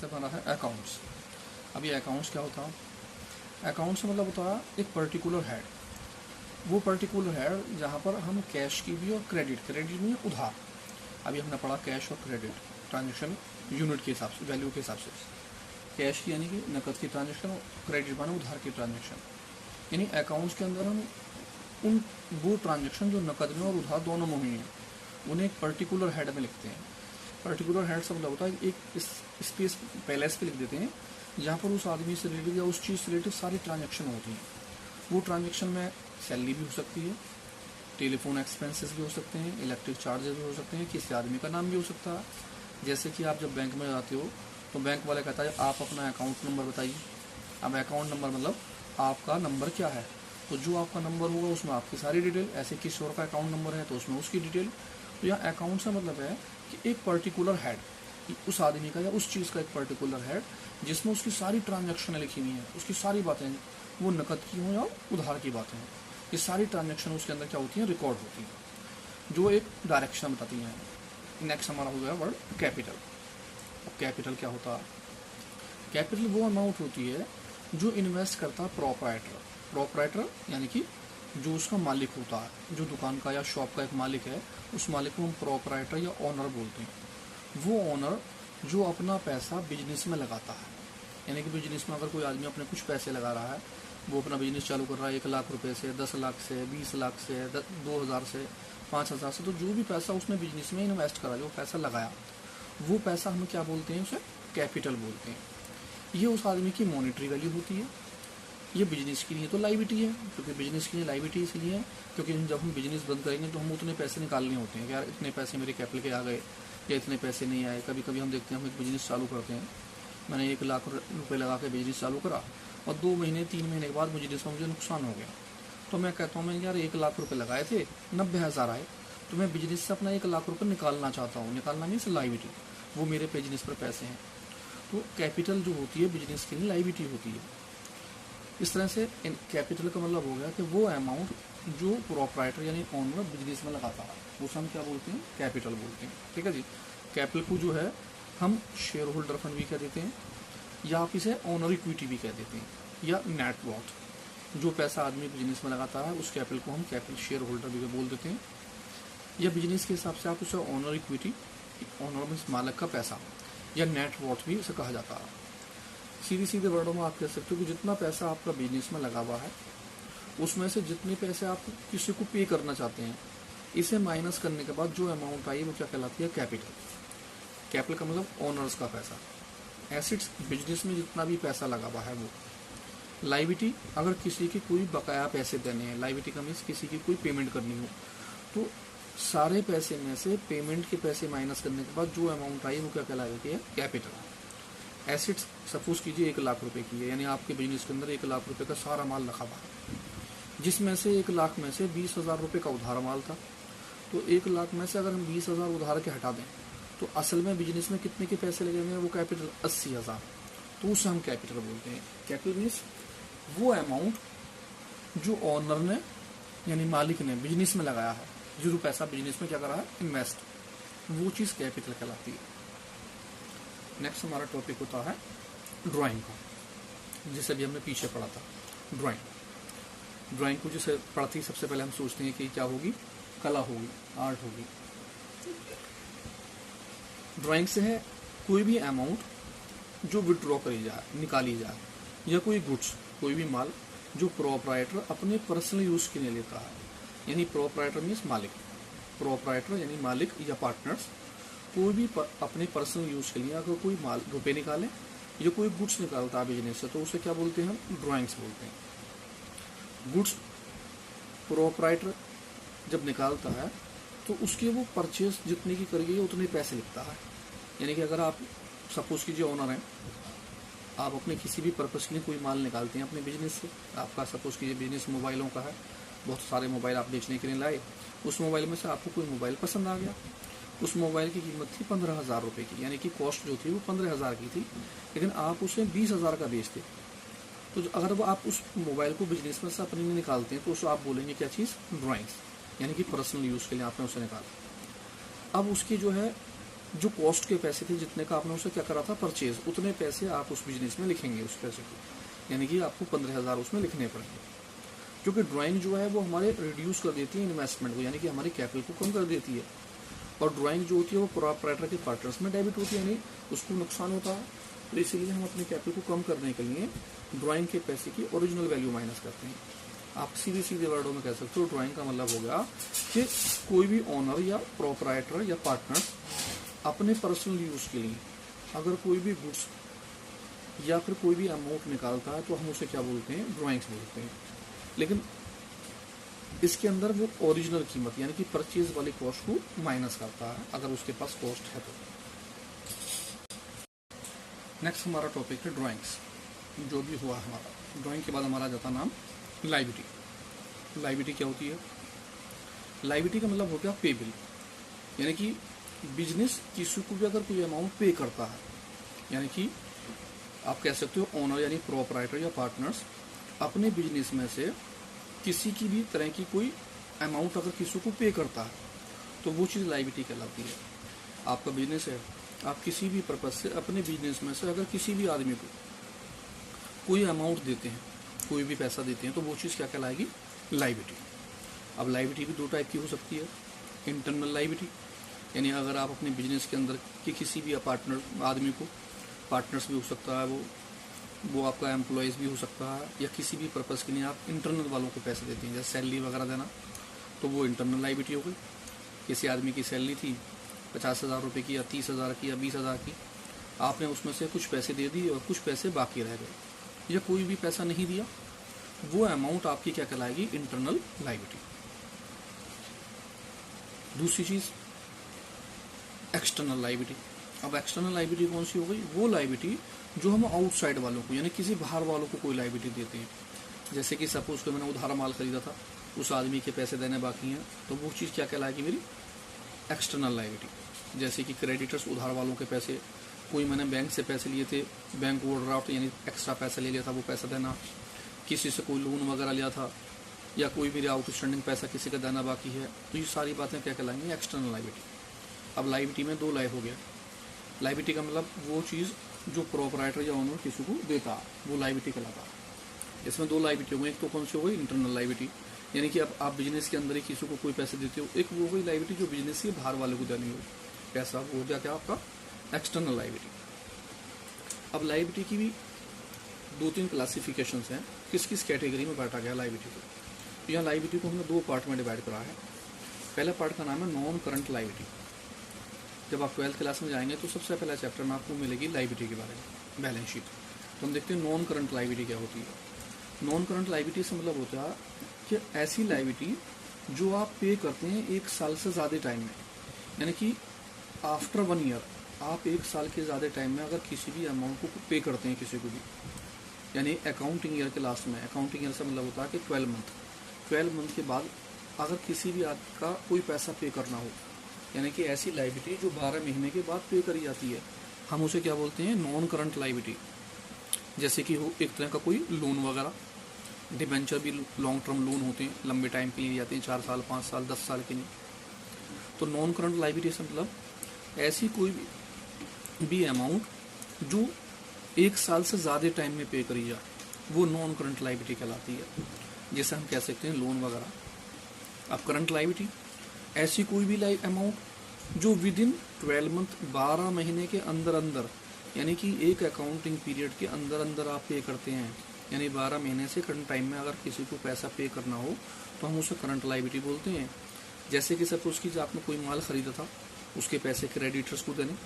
से बना है अकाउंट्स। अब ये अकाउंट्स क्या होता है? अकाउंट्स मतलब होता है एक पर्टिकुलर हेड, वो पर्टिकुलर हेड जहाँ पर हम कैश की भी और क्रेडिट में उधार। अभी हमने पढ़ा कैश और क्रेडिट ट्रांजेक्शन यूनिट के हिसाब से, वैल्यू के हिसाब से। कैश की यानी कि नकद की ट्रांजेक्शन, क्रेडिट माने उधार की ट्रांजेक्शन। यानी अकाउंट्स के अंदर हम उन वो ट्रांजेक्शन जो नकद में और उधार दोनों में हुई हैं उन्हें एक पर्टिकुलर हेड में लिखते हैं। पर्टिकुलर हेड से मतलब होता है एक स्पेस पहले पे लिख देते हैं जहाँ पर उस आदमी से रिलेटेड या उस चीज़ से रिलेटेड सारी ट्रांजेक्शन होती हैं। वो ट्रांजेक्शन में सैलरी भी हो सकती है, टेलीफोन एक्सपेंसेस भी हो सकते हैं, इलेक्ट्रिक चार्जेस भी हो सकते हैं, किसी आदमी का नाम भी हो सकता है। जैसे कि आप जब बैंक में जाते हो तो बैंक वाले कहता है आप अपना अकाउंट नंबर बताइए। अब अकाउंट नंबर मतलब आपका नंबर क्या है, तो जो आपका नंबर होगा उसमें आपकी सारी डिटेल। ऐसे किसी और का अकाउंट नंबर है तो उसमें उसकी डिटेल। तो यहाँ अकाउंट से मतलब है कि एक पर्टिकुलर हेड, उस आदमी का या उस चीज़ का एक पर्टिकुलर हेड जिसमें उसकी सारी ट्रांजेक्शन लिखी हुई हैं, उसकी सारी बातें, वो नकद की हों या उधार की बातें हैं, ये सारी ट्रांजेक्शन उसके अंदर क्या होती हैं, रिकॉर्ड होती हैं, जो एक डायरेक्शन बताती हैं। नेक्स्ट हमारा हो गया वर्ड कैपिटल। अब कैपिटल क्या होता है? कैपिटल वो अमाउंट होती है जो इन्वेस्ट करता है प्रोपराइटर यानी कि जो उसका मालिक होता है, जो दुकान का या शॉप का एक मालिक है, उस मालिक को हम प्रोपराइटर या ऑनर बोलते हैं। वो ऑनर जो अपना पैसा बिजनेस में लगाता है, यानी कि बिजनेस में अगर कोई आदमी अपने कुछ पैसे लगा रहा है, वो अपना बिजनेस चालू कर रहा है 1 लाख रुपए से, 10 लाख से, 20 लाख से, 2000 से, 5000 से, तो जो भी पैसा उसने बिजनेस में इन्वेस्ट करा, जो पैसा लगाया, वो पैसा हम क्या बोलते हैं, उसे कैपिटल बोलते हैं। ये उस आदमी की मॉनेटरी वैल्यू होती है। ये बिजनेस के लिए तो लाइबिलिटी है, क्योंकि बिजनेस के लिए लाइबिलिटी इसलिए है क्योंकि जब हम बिजनेस बंद करेंगे तो हम उतने पैसे निकालने होते हैं कि यार इतने पैसे मेरे कैपिटल के आ गए या इतने पैसे नहीं आए। कभी कभी हम देखते हैं हम एक बिजनेस चालू करते हैं, मैंने 1 लाख रुपए लगा के बिजनेस चालू करा और 2 महीने 3 महीने के बाद बिजनेस में मुझे नुकसान हो गया, तो मैं कहता हूँ मैं यार 1 लाख रुपए लगाए थे, 90,000 आए, तो मैं बिजनेस से अपना 1 लाख रुपए निकालना चाहता हूँ। निकालना मीन्स लाइबिलिटी, वो मेरे बिजनेस पर पैसे हैं। तो कैपिटल जो होती है बिजनेस के लिए लाइबिलिटी होती है। इस तरह से कैपिटल का मतलब हो गया कि वो अमाउंट जो प्रोपराइटर यानी ऑनर बिजनेस में लगाता है, उसे हम क्या बोलते हैं, कैपिटल बोलते हैं। ठीक है जी। कैपिटल को जो है हम शेयर होल्डर फंड भी कह देते हैं, या आप इसे ऑनर इक्विटी भी कह देते हैं, या नेट वॉथ। जो पैसा आदमी बिजनेस में लगाता है उस कैपिटल को हम कैपिटल शेयर होल्डर भी बोल देते हैं, या बिजनेस के हिसाब से आप उसे ऑनर इक्विटी, ऑनर मीन्स मालिक का पैसा, या नेट वॉथ भी इसे कहा जाता है। सीधे वर्डों में आप कह सकते हो कि जितना पैसा आपका बिजनेस में लगा हुआ है उसमें से जितने पैसे आप किसी को पे करना चाहते हैं, इसे माइनस करने के बाद जो अमाउंट आई वो क्या कहलाती है, कैपिटल। कैपिटल का मतलब ओनर्स का पैसा। एसेट्स बिजनेस में जितना भी पैसा लगा हुआ है वो। लाइबिलिटी अगर किसी की कोई बकाया पैसे देने हैं, लाइबिलिटी का मीन्स किसी की कोई पेमेंट करनी हो, तो सारे पैसे में से पेमेंट के पैसे माइनस करने के बाद जो अमाउंट आई वो क्या कहलाती है, कैपिटल। एसेट्स सपोज कीजिए 1 लाख रुपए की है, यानी आपके बिजनेस के अंदर 1 लाख रुपए का सारा माल रखा हुआ है, जिसमें से 1 लाख में से 20,000 रुपये का उधार माल था। तो 1 लाख में से अगर हम 20,000 उधार के हटा दें तो असल में बिजनेस में कितने के पैसे लगेंगे, वो कैपिटल 80,000, तो उसे हम कैपिटल बोलते हैं। कैपिटल मीन्स वो अमाउंट जो ऑनर ने यानी मालिक ने बिजनेस में लगाया है, जो पैसा बिजनेस में क्या करा है, इन्वेस्ट, वो चीज़ कैपिटल कहलाती है। नेक्स्ट हमारा टॉपिक होता है ड्राइंग का, जिसे भी हमने पीछे पढ़ा था। ड्राइंग को जैसे पढ़ते ही सबसे पहले हम सोचते हैं कि क्या होगी, कला होगी, आर्ट होगी। ड्राइंग से है कोई भी अमाउंट जो विड्रॉ करी जाए, निकाली जाए, या कोई गुड्स, कोई भी माल जो प्रोपराइटर अपने पर्सनल यूज के लिए लेता है, यानी प्रोपराइटर मीन्स मालिक, प्रोपराइटर यानी मालिक या पार्टनर्स कोई भी अपने पर्सनल यूज के लिए अगर कोई माल रुपए निकाले या कोई गुड्स निकालता है बिजनेस से, तो उसे क्या बोलते हैं, हम ड्राइंग्स बोलते हैं। गुड्स प्रोपराइटर जब निकालता है तो उसके वो परचेज जितने की करी गई उतने पैसे लिखता है। यानी कि अगर आप सपोज कीजिए ओनर हैं, आप अपने किसी भी पर्पस के लिए कोई माल निकालते हैं अपने बिजनेस से, आपका सपोज कीजिए बिजनेस मोबाइलों का है, बहुत सारे मोबाइल आप बेचने के लिए लाए, उस मोबाइल में से आपको कोई मोबाइल पसंद आ गया, उस मोबाइल की कीमत थी 15,000 रुपये की, यानी कि कॉस्ट जो थी वो 15,000 की थी, लेकिन आप उसे 20,000 का बेचते, तो अगर वो आप उस मोबाइल को बिजनेस में से अपने लिए निकालते हैं तो उसे आप बोलेंगे क्या चीज़, ड्राइंग्स, यानी कि पर्सनल यूज़ के लिए आपने उसे निकाला। अब उसकी जो है जो कॉस्ट के पैसे थे, जितने का आपने उसे क्या करा था परचेज, उतने पैसे आप उस बिजनेस में लिखेंगे उस पैसे को, यानी कि आपको 15,000 उसमें लिखने पड़ेंगे। क्योंकि ड्राइंग जो है वो हमारे रिड्यूस कर देती है इन्वेस्टमेंट को, यानी कि हमारी कैपिटल को कम कर देती है। और ड्राइंग जो होती है वो प्रोप्राइटर के पार्टनर्स में डेबिट होती है, यानी उसको नुकसान होता है। तो इसीलिए हम अपने कैपिटल को कम करने के लिए ड्राइंग के पैसे की ओरिजिनल वैल्यू माइनस करते हैं। आप सीधे वर्डों में कह सकते हो ड्राइंग का मतलब हो गया कि कोई भी ओनर या प्रोप्राइटर या पार्टनर अपने पर्सनल यूज के लिए अगर कोई भी गुड्स या फिर कोई भी अमाउंट निकालता है तो हम उसे क्या बोलते हैं, ड्राइंग्स बोलते हैं। लेकिन इसके अंदर वो ओरिजिनल कीमत यानी कि परचेज वाली कॉस्ट को माइनस करता है अगर उसके पास कॉस्ट है तो। नेक्स्ट हमारा टॉपिक है ड्राइंग्स। जो भी हुआ हमारा ड्राइंग के बाद हमारा जाता नाम लायबिलिटी। लायबिलिटी क्या होती है? लायबिलिटी का मतलब हो गया पे बिल, यानी कि बिजनेस किसी को भी अगर कोई अमाउंट पे करता है, यानी कि आप कह सकते हो ओनर यानी प्रोप्राइटर या पार्टनर्स अपने बिजनेस में से किसी की भी तरह की कोई अमाउंट अगर किसी को पे करता है तो वो चीज़ लायबिलिटी कहलाती है। आपका बिजनेस है, आप किसी भी पर्पज से अपने बिजनेस में से अगर किसी भी आदमी को कोई अमाउंट देते हैं, कोई भी पैसा देते हैं, तो वो चीज़ क्या कहलाएगी, लायबिलिटी। अब लायबिलिटी भी दो टाइप की हो सकती है। इंटरनल लायबिलिटी, यानी अगर आप अपने बिजनेस के अंदर के किसी भी पार्टनर आदमी को, पार्टनर्स भी हो सकता है वो आपका एम्प्लॉयज़ भी हो सकता है, या किसी भी पर्पज़ के लिए आप इंटरनल वालों को पैसे देते हैं, जैसे सैलरी वगैरह देना, तो वो इंटरनल लायबिलिटी हो गई। किसी आदमी की सैलरी थी 50,000 रुपये की या 30,000 की या 20,000 की, आपने उसमें से कुछ पैसे दे दिए और कुछ पैसे बाकी रह गए, या कोई भी पैसा नहीं दिया, वो अमाउंट आपकी क्या कहलाएगी, इंटरनल लायबिलिटी। दूसरी चीज़ एक्सटर्नल लायबिलिटी। अब एक्सटर्नल लायबिलिटी कौन सी हो गई, वो लायबिलिटी जो हम आउटसाइड वालों को यानी किसी बाहर वालों को कोई लायबिलिटी देते हैं। जैसे कि सपोज को मैंने उधार माल खरीदा था, उस आदमी के पैसे देने बाकी हैं, तो वो चीज़ क्या कहलाएगी, मेरी एक्सटर्नल लायबिलिटी। जैसे कि क्रेडिटर्स उधार वालों के पैसे, कोई मैंने बैंक से पैसे लिए थे, बैंक ओवरड्राफ्ट यानी एक्स्ट्रा पैसा ले लिया था, वो पैसा देना, किसी से कोई लोन वगैरह लिया था, या कोई भी आउटस्टैंडिंग पैसा किसी का देना बाकी है, तो ये सारी बातें क्या कहलाएंगी, एक्सटर्नल लायबिलिटी। अब लायबिलिटी में दो लाइफ हो गया। लायबिलिटी का मतलब वो चीज़ जो प्रोप्राइटर या ओनर किसी को देता, वो लायबिलिटी कहलाता है। इसमें दो लायबिलिटी हो गई, एक तो कौन सी हो गई, इंटरनल लायबिलिटी, यानी कि अब आप बिजनेस के अंदर ही किसी को कोई पैसे देते हो, एक वो हो गई लायबिलिटी जो बिजनेस के बाहर वाले को देनी हो पैसा, वो हो गया क्या आपका एक्सटर्नल लायबिलिटी। अब लायबिलिटी की भी दो तीन क्लासिफिकेशंस हैं, किस किस कैटेगरी में बांटा गया लायबिलिटी को। तो यहाँ लायबिलिटी को हमने दो पार्ट में डिवाइड करा है। पहला पार्ट का नाम है नॉन करंट लायबिलिटी। जब आप 12th क्लास में जाएंगे तो सबसे पहला चैप्टर में आपको मिलेगी लायबिलिटी के बारे में, बैलेंस शीट। तो हम देखते हैं नॉन करंट लायबिलिटी क्या होती है। नॉन करंट लायबिलिटी से मतलब होता है कि ऐसी लायबिलिटी जो आप पे करते हैं 1 साल से ज़्यादा टाइम में, यानी कि आफ्टर 1 ईयर आप 1 साल के ज़्यादा टाइम में अगर किसी भी अमाउंट को पे करते हैं किसी को भी, यानी अकाउंटिंग ईयर के लास्ट में, अकाउंटिंग ईयर से मतलब होता है कि 12 मंथ के बाद अगर किसी भी आदमी का कोई पैसा पे करना हो, यानी कि ऐसी लायबिलिटी जो 12 महीने के बाद पे करी जाती है, हम उसे क्या बोलते हैं, नॉन करंट लायबिलिटी। जैसे कि हो एक तरह का कोई लोन वगैरह, डिबेंचर भी लॉन्ग टर्म लोन होते हैं, लंबे टाइम के लिए जाते हैं, 4 साल 5 साल 10 साल के लिए। तो नॉन करंट लायबिलिटी से मतलब ऐसी कोई भी अमाउंट जो 1 साल से ज़्यादा टाइम में पे करी जाए, वो नॉन करंट लायबिलिटी कहलाती है। जैसे हम कह सकते हैं लोन वगैरह। अब करंट लायबिलिटी ऐसी कोई भी अमाउंट जो विद इन 12 मंथ 12 महीने के अंदर अंदर, यानी कि एक अकाउंटिंग पीरियड के अंदर अंदर आप पे करते हैं, यानी 12 महीने से करंट टाइम में अगर किसी को पैसा पे करना हो तो हम उसे करंट लायबिलिटी बोलते हैं। जैसे कि सपोज कीजिए आपने कोई माल खरीदा था, उसके पैसे क्रेडिटर्स को देने,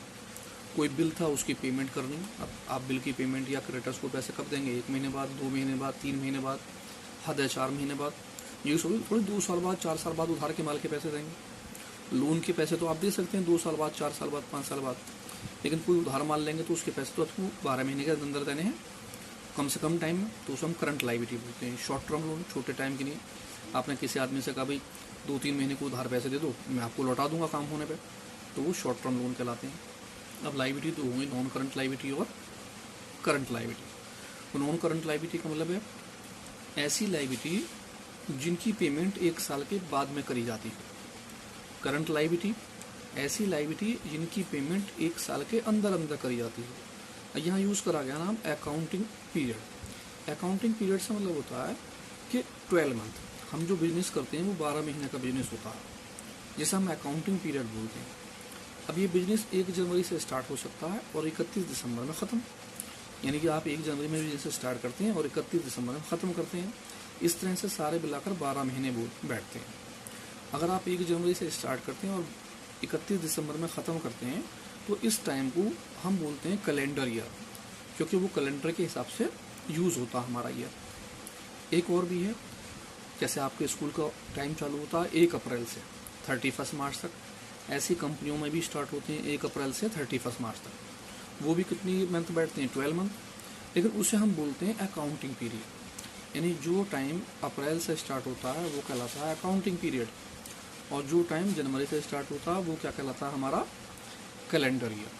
कोई बिल था उसकी पेमेंट करनी। अब आप बिल की पेमेंट या क्रेडिटर्स को पैसे कब देंगे, 1 महीने बाद, 2 महीने बाद, 3 महीने बाद, हद है 4 महीने बाद, ये थोड़ी 2 साल बाद 4 साल बाद उधार के माल के पैसे देंगे। लोन के पैसे तो आप दे सकते हैं 2 साल बाद, 4 साल बाद, 5 साल बाद, लेकिन कोई उधार माल लेंगे तो उसके पैसे तो आपको 12 महीने के अंदर देने हैं, कम से कम टाइम में, तो उसे हम करंट लायबिलिटी बोलते हैं। शॉर्ट टर्म लोन, छोटे टाइम के लिए आपने किसी आदमी से कहा भाई 2-3 महीने को उधार पैसे दे दो, मैं आपको लौटा दूंगा काम होने पे, तो वो शॉर्ट टर्म लोन कहलाते हैं। अब लायबिलिटी तो होंगी नॉन करंट लायबिलिटी और करंट लायबिलिटी। तो नॉन करंट लायबिलिटी का मतलब है ऐसी लायबिलिटी जिनकी पेमेंट 1 साल के बाद में करी जाती है। करंट लायबिलिटी ऐसी लायबिलिटी जिनकी पेमेंट 1 साल के अंदर अंदर करी जाती है। यहाँ यूज़ करा गया नाम अकाउंटिंग पीरियड। अकाउंटिंग पीरियड से मतलब होता है कि 12 मंथ। हम जो बिजनेस करते हैं वो 12 महीने का बिजनेस होता है, जिसे हम अकाउंटिंग पीरियड बोलते हैं। अब ये बिजनेस 1 जनवरी से स्टार्ट हो सकता है और 31 दिसंबर में ख़त्म, यानी कि आप 1 जनवरी में बिजनेस स्टार्ट करते हैं और 31 दिसंबर में ख़त्म करते हैं। इस तरह से सारे मिलाकर 12 महीने बैठते हैं। अगर आप 1 जनवरी से स्टार्ट करते हैं और 31 दिसंबर में ख़त्म करते हैं तो इस टाइम को हम बोलते हैं कैलेंडर ईयर, क्योंकि वो कैलेंडर के हिसाब से यूज़ होता है हमारा ईयर। एक और भी है, जैसे आपके स्कूल का टाइम चालू होता है 1 अप्रैल से 31 मार्च तक, ऐसी कंपनियों में भी स्टार्ट होते हैं 1 अप्रैल से 31 मार्च तक। वो भी कितनी मंथ बैठते हैं? 12 मंथ। लेकिन उसे हम बोलते हैं अकाउंटिंग पीरियड, यानी जो टाइम अप्रैल से स्टार्ट होता है वो कहलाता है अकाउंटिंग पीरियड, और जो टाइम जनवरी से स्टार्ट होता है वो क्या कहलाता है? हमारा कैलेंडर ईयर।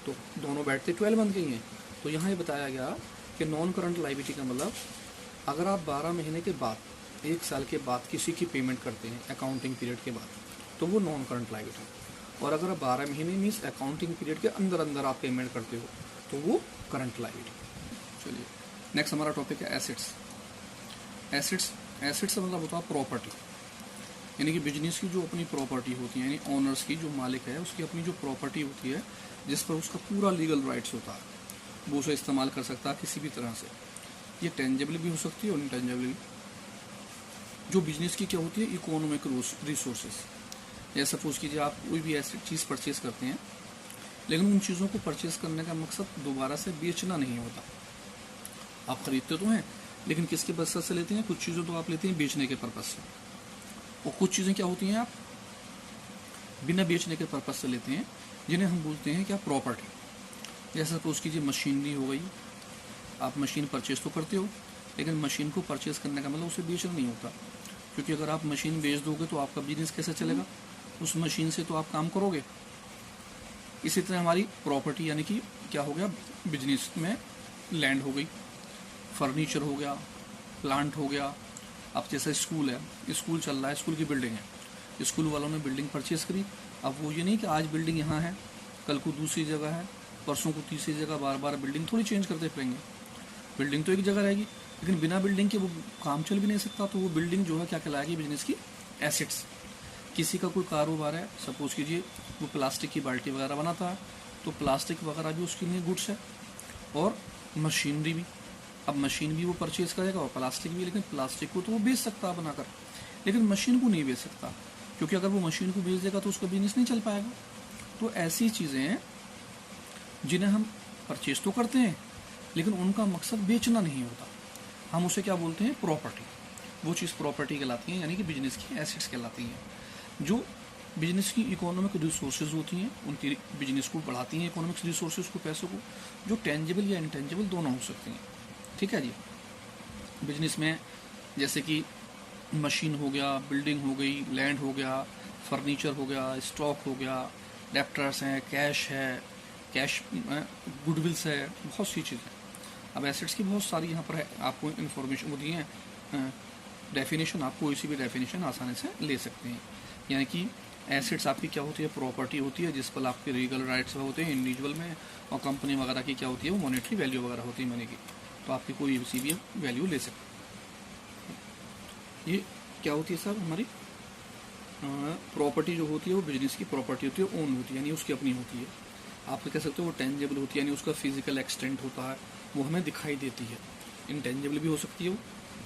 तो दोनों बैठते 12 मंथ के ही हैं। तो यहाँ ये बताया गया कि नॉन करंट लायबिलिटी का मतलब अगर आप 12 महीने के बाद, 1 साल के बाद किसी की पेमेंट करते हैं अकाउंटिंग पीरियड के बाद, तो वो नॉन करंट लायबिलिटी। और अगर आप 12 महीने मीन्स अकाउंटिंग पीरियड के अंदर अंदर आप पेमेंट करते हो तो वो करंट लायबिलिटी। चलिए नेक्स्ट हमारा टॉपिक है एसेट्स। एसेट्स मतलब होता है प्रॉपर्टी, यानी कि बिजनेस की जो अपनी प्रॉपर्टी होती है, यानी ओनर्स की, जो मालिक है उसकी अपनी जो प्रॉपर्टी होती है जिस पर उसका पूरा लीगल राइट्स होता है, वो उसे इस्तेमाल कर सकता है किसी भी तरह से। ये टेंजेबल भी हो सकती है और इनटेंजेबल भी। जो बिजनेस की क्या होती है? Economic resources. जैसे सपोज कीजिए आप कोई भी ऐसी चीज़ परचेज करते हैं, लेकिन उन चीज़ों को परचेज करने का मकसद दोबारा से बेचना नहीं होता। आप खरीदते तो हैं, लेकिन किसके पर्पज से लेते हैं? कुछ चीज़ों तो आप लेते हैं बेचने के पर्पज से, और कुछ चीज़ें क्या होती हैं आप बिना बेचने के पर्पज से लेते हैं, जिन्हें हम बोलते हैं क्या? प्रॉपर्टी। जैसे सपोज कीजिए मशीनरी हो गई, आप मशीन परचेज तो करते हो, लेकिन मशीन को परचेज करने का मतलब उसे बेचना नहीं होता, क्योंकि अगर आप मशीन बेच दोगे तो आपका बिजनेस कैसे चलेगा? उस मशीन से तो आप काम करोगे। इसी तरह हमारी प्रॉपर्टी यानी कि क्या हो गया? बिजनेस में लैंड हो गई, फर्नीचर हो गया, प्लांट हो गया। अब जैसे स्कूल है, स्कूल चल रहा है, स्कूल की बिल्डिंग है, स्कूल वालों ने बिल्डिंग परचेज करी। अब वो ये नहीं कि आज बिल्डिंग यहाँ है, कल को दूसरी जगह है, परसों को तीसरी जगह, बार बार बिल्डिंग थोड़ी चेंज करते फिरेंगे। बिल्डिंग तो एक जगह रहेगी, लेकिन बिना बिल्डिंग के वो काम चल भी नहीं सकता। तो वो बिल्डिंग जो है क्या कहलाएगी? बिजनेस की एसेट्स। किसी का कोई कारोबार है, सपोज कीजिए वो प्लास्टिक की बाल्टी वगैरह बनाता है, तो प्लास्टिक वगैरह भी उसके लिए गुड्स है, और मशीनरी भी। अब मशीन भी वो परचेज करेगा और प्लास्टिक भी, लेकिन प्लास्टिक को तो वो बेच सकता है बनाकर, लेकिन मशीन को नहीं बेच सकता, क्योंकि अगर वो मशीन को बेच देगा तो उसका बिजनेस नहीं चल पाएगा। तो ऐसी चीज़ें हैं जिन्हें हम परचेज तो करते हैं, लेकिन उनका मकसद बेचना नहीं होता। हम उसे क्या बोलते हैं? प्रॉपर्टी। वो चीज़ प्रॉपर्टी कहलाती है, यानी कि बिजनेस की एसेट्स कहलाती हैं। जो बिजनेस की इकोनॉमिक रिसोर्सेज होती हैं, उनकी बिजनेस को बढ़ाती हैं, इकोनॉमिक रिसोर्सेज को, पैसों को, जो टेंजिबल या इंटेंजिबल दोनों हो सकती हैं। ठीक है जी। बिजनेस में जैसे कि मशीन हो गया, बिल्डिंग हो गई, लैंड हो गया, फर्नीचर हो गया, स्टॉक हो गया, डेप्टर्स हैं, कैश गुडविल्स है, बहुत सी चीज़ें। अब एसेट्स की बहुत सारी यहाँ पर है, आपको इन्फॉर्मेशन वो दी है, डेफिनेशन, आपको इसी भी डेफिनेशन आसानी से ले सकते हैं। यानी कि एसेट्स आपकी क्या होती है? प्रॉपर्टी होती है, जिस पर आपके लीगल राइट्स होते हैं इंडिविजुअल में, और कंपनी वगैरह की क्या होती है? वो मॉनेटरी वैल्यू वगैरह होती है मनी की, तो आपकी कोई सी भी वैल्यू ले सकते हैं। ये क्या होती है सर? हमारी प्रॉपर्टी जो होती है वो बिजनेस की प्रॉपर्टी होती है, ओन होती है, यानी उसकी अपनी होती है। आप कह सकते हो वो टेंजेबल होती है, यानी उसका फिजिकल एक्सटेंट होता है, वो हमें दिखाई देती है। इनटेंजेबल भी हो सकती है वो,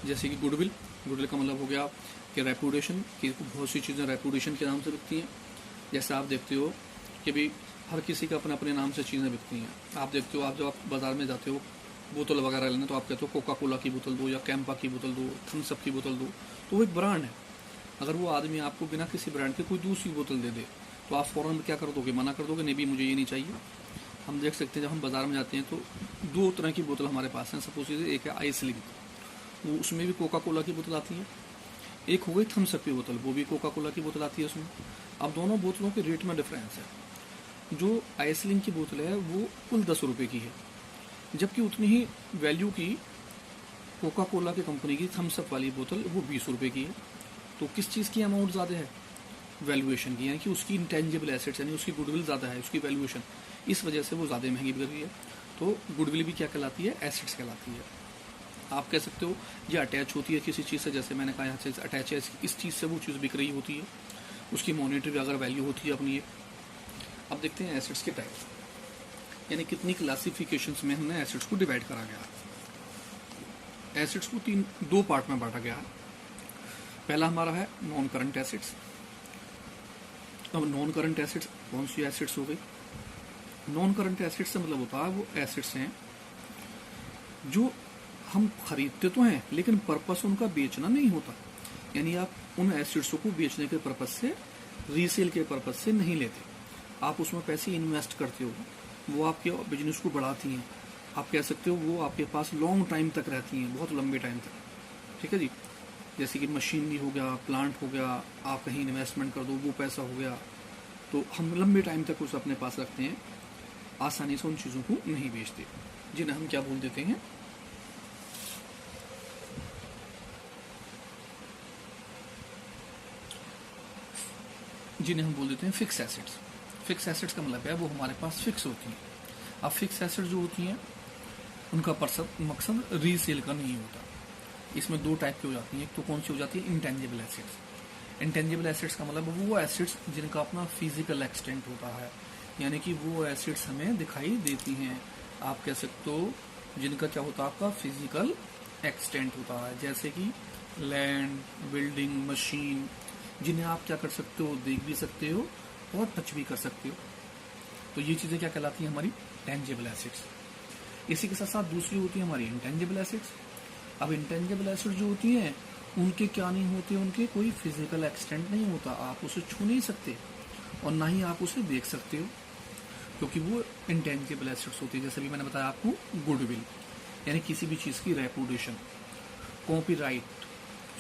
जैसे कि गुडविल का मतलब हो गया कि रेपुटेशन की, बहुत सी चीज़ें रेपुटेशन के नाम से बिकती हैं। जैसे आप देखते हो कि भाई हर किसी का अपने अपने नाम से चीज़ें बिकती हैं। आप देखते हो, आप जब आप बाज़ार में जाते हो बोतल वगैरह लेने, तो आप कहते हो कोका कोला की बोतल दो, या कैंपा की बोतल दो, थम्स अप की बोतल दो, तो वो एक ब्रांड है। अगर वो आदमी आपको बिना किसी ब्रांड के कोई दूसरी बोतल दे दे, तो आप फ़ौरन क्या कर दोगे? मना कर दोगे, नहीं भी मुझे ये नहीं चाहिए। हम देख सकते हैं जब हम बाज़ार में जाते हैं तो 2 तरह की बोतल हमारे पास हैं। सपोज कीजिए एक है आइसलिंग, वो उसमें भी कोका कोला की बोतल आती है। एक हो गई थम्स अप की बोतल, वो भी कोका कोला की बोतल आती है उसमें। अब दोनों बोतलों के रेट में डिफरेंस है। जो आइसलिंग की बोतल है वो कुल 10 रुपये की है, जबकि उतनी ही वैल्यू की कोका कोला की कंपनी की थम्स अप वाली बोतल वो 20 रुपये की है। तो किस चीज़ की अमाउंट ज़्यादा है? वैल्यूएशन की, यानी कि उसकी इंटेंजिबल एसेट्स यानी उसकी गुडविल ज़्यादा है, उसकी वैल्यूएशन, इस वजह से वो ज़्यादा महंगी बिक रही है। तो गुडविल भी क्या कहलाती है? एसेट्स कहलाती है। आप कह सकते हो ये अटैच होती है किसी चीज़ से, जैसे मैंने कहा यहाँ से अटैच है, इस चीज़ से वो चीज़ बिक रही होती है, उसकी मॉनिटरी अगर वैल्यू होती है अपनी ये। अब देखते हैं एसेट्स के टाइप, यानी कितनी क्लासिफिकेशंस में हमने एसेट्स को डिवाइड करा गया। एसेट्स को दो पार्ट में बांटा गया है। पहला हमारा है नॉन करंट एसेट्स। अब नॉन करंट एसेट्स कौन सी एसेट्स हो गई? नॉन करंट एसेट्स से मतलब होता है वो एसेट्स हैं जो हम खरीदते तो हैं लेकिन पर्पस उनका बेचना नहीं होता, यानी आप उन एसेट्सों को बेचने के पर्पस से, रीसेल के पर्पस से नहीं लेते, आप उसमें पैसे इन्वेस्ट करते हो, वो आपके बिजनेस को बढ़ाती हैं। आप कह सकते हो वो आपके पास लॉन्ग टाइम तक रहती हैं, बहुत लंबे टाइम तक, ठीक है जी। जैसे कि मशीनरी हो गया, प्लांट हो गया, आप कहीं इन्वेस्टमेंट कर दो वो पैसा हो गया, तो हम लंबे टाइम तक उसे अपने पास रखते हैं, आसानी से उन चीज़ों को नहीं बेचते, जिन्हें हम क्या बोल देते हैं? जिन्हें हम बोल देते हैं फिक्स एसेट्स। फिक्स एसेट्स का मतलब है वो हमारे पास फिक्स होती हैं। अब फिक्स एसेट्स जो होती हैं उनका मकसद रीसेल का नहीं होता। इसमें दो टाइप की हो जाती हैं। एक तो कौन सी हो जाती है? Intangible assets. इंटेंजिबल एसेट्स का मतलब वो एसेट्स जिनका अपना फिजिकल एक्सटेंट होता है, यानी कि वो एसेट्स हमें दिखाई देती हैं। आप कह सकते हो जिनका क्या होता है? आपका फिजिकल एक्सटेंट होता है, जैसे कि लैंड, बिल्डिंग, मशीन, जिन्हें आप क्या कर सकते हो? देख भी सकते हो और टच भी कर सकते हो। तो ये चीज़ें क्या कहलाती हैं? हमारी टेंजिबल एसेट्स। इसी के साथ साथ दूसरी होती है हमारी इंटेंजिबल एसेट्स। अब इंटेंजिबल एसेट्स जो होती हैं उनके क्या नहीं होते? उनके कोई फिजिकल एक्सटेंट नहीं होता, आप उसे छू नहीं सकते और ना ही आप उसे देख सकते हो, क्योंकि वो इंटेंजिबल एसेट्स होती है। जैसे भी मैंने बताया आपको, गुडविल यानी किसी भी चीज़ की रेपुटेशन, कॉपीराइट,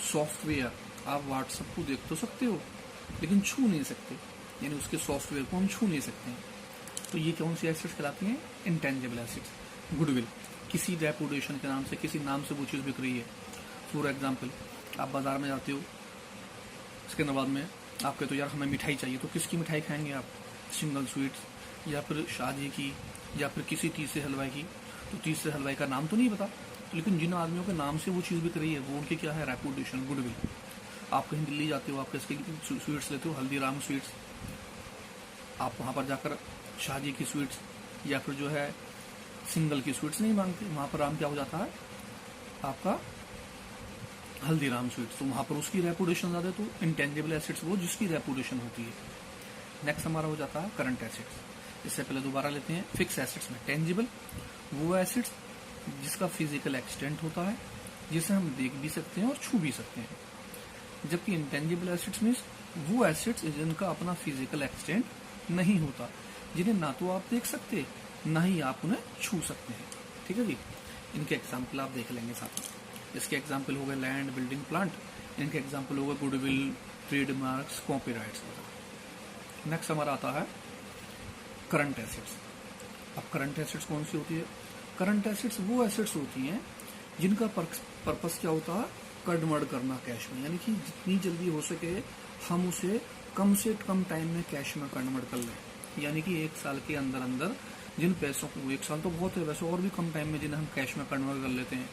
सॉफ्टवेयर, आप व्हाट्सएप को देख तो सकते हो लेकिन छू नहीं सकते, यानी उसके सॉफ्टवेयर को हम छू नहीं सकते हैं। तो ये कौन सी एसेट्स कहलाती हैं? Intangible assets. गुडविल, किसी रेपुटेशन के नाम से, किसी नाम से वो चीज़ बिक रही है। फॉर एग्जाम्पल, आप बाजार में जाते हो, इसके बाद में आप कहते हो यार हमें मिठाई चाहिए, तो किसकी मिठाई खाएंगे आप? सिंगल स्वीट्स, या फिर शादी की, या फिर किसी तीसरे हलवाई की। तो तीसरे हलवाई का नाम तो नहीं पता, लेकिन जिन आदमियों के नाम से वो चीज़ बिक रही है वो उनकी क्या है? Reputation, goodwill. आप कहीं दिल्ली जाते हो, आप किसकी स्वीट्स लेते हो? हल्दीराम स्वीट्स। आप वहाँ पर जाकर शादी की स्वीट्स या फिर जो है सिंगल की स्वीट्स नहीं मांगते, वहाँ पर नाम क्या हो जाता है? आपका हल्दीराम स्वीट्स। तो वहाँ पर उसकी रेपुटेशन ज़्यादा है। तो इंटेंजिबल एसेट्स वो जिसकी रेपुटेशन होती है। नेक्स्ट हमारा हो जाता है करंट एसेट्स। इससे पहले दोबारा लेते हैं। फिक्स एसेट्स में टेंजिबल वो एसेट्स जिसका फिजिकल एक्सटेंट होता है, जिसे हम देख भी सकते हैं और छू भी सकते हैं, जबकि इंटेंजिबल एसेट्स मीन्स वो एसेट्स जिनका अपना फिजिकल एक्सटेंट नहीं होता, जिन्हें ना तो आप देख सकते ना ही आप उन्हें छू सकते हैं। ठीक है जी। इनके एग्जाम्पल आप देख लेंगे साथ में। इसके एग्जाम्पल हो गए लैंड, बिल्डिंग, प्लांट। इनके एग्जाम्पल हो गए गुडविल, ट्रेडमार्क्स, कॉपीराइट्स वगैरह। नेक्स्ट हमारा आता है करंट एसेट्स। अब करंट एसेट्स कौन सी होती है? करंट एसेट्स वो एसेट्स होती हैं जिनका पर्पस क्या होता है? कन्वर्ट करना कैश में, यानी कि जितनी जल्दी हो सके हम उसे कम से कम टाइम में कैश में कन्वर्ट कर लें। यानी कि 1 साल के अंदर अंदर जिन पैसों को, 1 साल तो बहुत है वैसे, और भी कम टाइम में जिन्हें हम कैश में कन्वर्ट कर लेते हैं,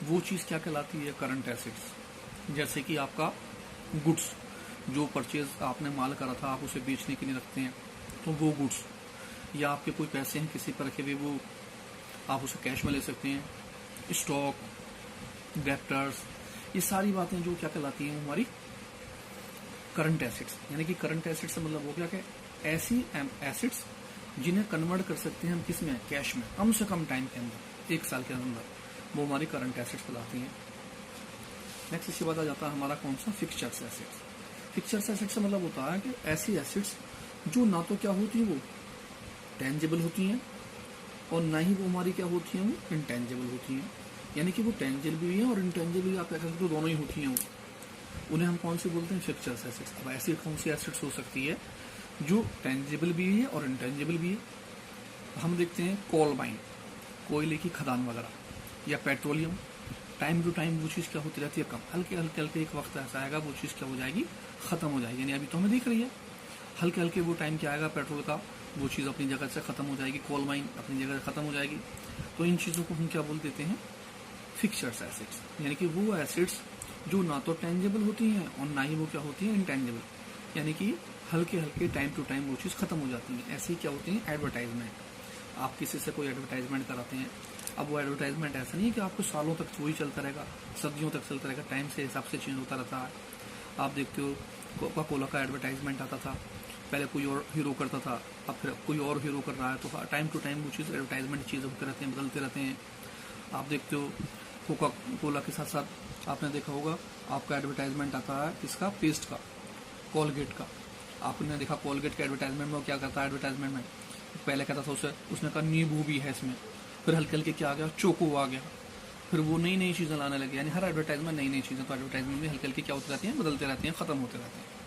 वो चीज़ क्या कहलाती है? Current assets. जैसे कि आपका गुड्स, जो परचेज आपने माल करा था आप उसे बेचने के लिए रखते हैं, तो वो गुड्स, या आपके कोई पैसे हैं किसी पर रखे हुए, वो आप उसे कैश में ले सकते हैं। स्टॉक, डेप्टर्स, ये सारी बातें जो क्या कहलाती हैं हमारी करंट एसेट्स। यानी कि करंट एसेट्स से मतलब वो क्या है? ऐसी एसेट्स जिन्हें कन्वर्ट कर सकते हैं हम किस में? कैश में, कम से कम टाइम के अंदर, 1 साल के अंदर, वो हमारी करंट एसेट्स कहलाती हैं। नेक्स्ट इसके बाद आ जाता है हमारा कौन सा? Fixtures assets. फिक्चर्स एसेट्स से मतलब होता है कि ऐसी एसेट्स जो ना तो क्या होती है वो टेंजिबल होती हैं और ना ही वो हमारी क्या होती हैं? वो इंटेंजिबल होती हैं। यानी कि वो टेंजिबल भी है और इंटेंजिबल भी, आप कह सकते हो दोनों ही होती हैं वो। उन्हें हम कौन से बोलते हैं? Fixtures assets. अब ऐसी कौन सी एसेट्स हो सकती है जो टेंजिबल भी है और इंटेंजिबल भी है? हम देखते हैं कोल माइन, कोयले की खदान वगैरह, या पेट्रोलियम। टाइम टू टाइम वो चीज़ क्या होती रहती है? कम, हल्के हल्के हल्के एक वक्त ऐसा आएगा वो चीज़ क्या हो जाएगी? ख़त्म हो जाएगी। यानी अभी तो हमें दिख रही है, हल्के हल्के वो टाइम क्या आएगा, पेट्रोल का वो चीज़ अपनी जगह से ख़त्म हो जाएगी, कोल माइन अपनी जगह से ख़त्म हो जाएगी। तो इन चीज़ों को हम क्या बोल देते हैं, फिक्चर्स एसेट्स, यानी कि वो एसेट्स जो ना तो टेंजेबल होती हैं और ना ही वो क्या होती हैं, इनटेंजेबल, यानी कि हल्के हल्के टाइम टू टाइम वो चीज़ खत्म हो जाती है। ऐसे ही क्या होती हैं, एडवर्टाइजमेंट। आप किसी से कोई एडवर्टाइजमेंट कराते हैं, अब वो एडवर्टाइजमेंट ऐसा नहीं है कि आपको सालों तक वही चलता रहेगा, सदियों तक चलता रहेगा, टाइम से हिसाब से चेंज होता रहता है। आप देखते हो कोका कोला का एडवर्टाइजमेंट आता था, पहले कोई और हीरो करता था, अब फिर कोई और हीरो कर रहा है, तो टाइम टू टाइम वो चीज़ एडवर्टाइजमेंट चीज़ होते रहते हैं, बदलते रहते हैं। आप देखते हो कोका कोला के साथ साथ आपने देखा होगा आपका एडवर्टाइजमेंट आता है इसका पेस्ट का, कोलगेट का। आपने देखा कोलगेट के एडवर्टाइजमेंट में क्या करता है, एडवर्टाइजमेंट में पहले कहता था उसने कहा नींबू भी है इसमें, फिर हल्के हल्के क्या आ गया, चोको आ गया, फिर वो नई नई चीज़ें लाने लगे। यानी हर एडवर्टाइजमेंट नई नई चीज़ें, तो एडवर्टाइजमेंट में हल्के हल्के क्या होते रहती हैं, बदलते रहते हैं, ख़त्म होते रहते हैं।